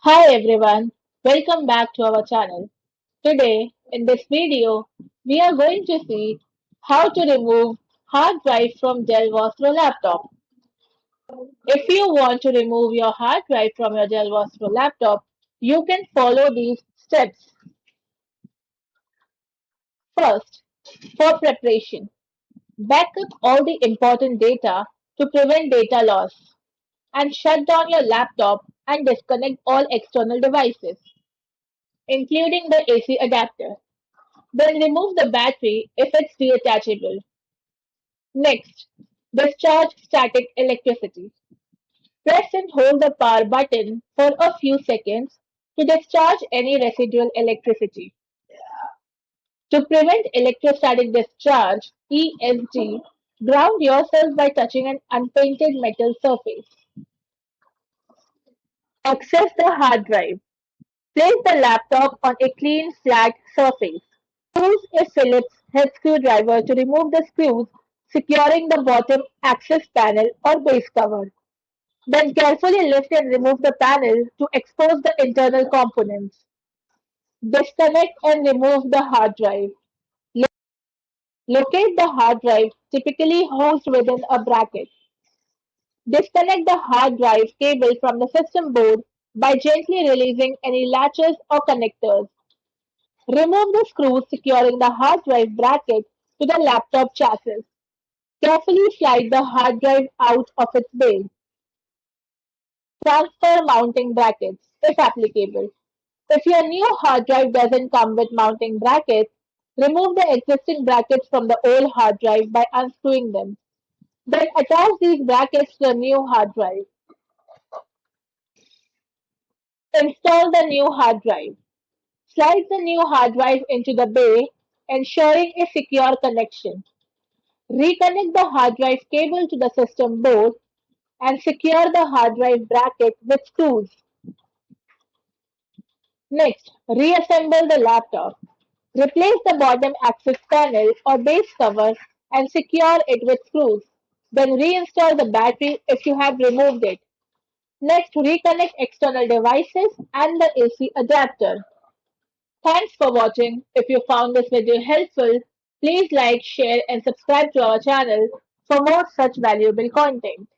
Hi everyone, welcome back to our channel. Today, in this video, we are going to see how to remove hard drive from Dell Vostro laptop. If you want to remove your hard drive from your Dell Vostro laptop, you can follow these steps. First, for preparation, back up all the important data to prevent data loss and shut down your laptop and disconnect all external devices, including the AC adapter. Then remove the battery if it's detachable. Next, discharge static electricity. Press and hold the power button for a few seconds to discharge any residual electricity. To prevent electrostatic discharge, ESD, ground yourself by touching an unpainted metal surface. Access the hard drive. Place the laptop on a clean, flat surface. Use a Phillips head screwdriver to remove the screws securing the bottom access panel or base cover. Then carefully lift and remove the panel to expose the internal components. Disconnect and remove the hard drive. Locate the hard drive, typically housed within a bracket. Disconnect the hard drive cable from the system board by gently releasing any latches or connectors. Remove the screws securing the hard drive bracket to the laptop chassis. Carefully slide the hard drive out of its base. Transfer mounting brackets, if applicable. If your new hard drive doesn't come with mounting brackets, remove the existing brackets from the old hard drive by unscrewing them. Then attach these brackets to the new hard drive. Install the new hard drive. Slide the new hard drive into the bay, ensuring a secure connection. Reconnect the hard drive cable to the system board and secure the hard drive bracket with screws. Next, reassemble the laptop. Replace the bottom access panel or base cover and secure it with screws. Then reinstall the battery if you have removed it. Next, reconnect external devices and the AC adapter. Thanks for watching. If you found this video helpful, please like, share and subscribe to our channel for more such valuable content.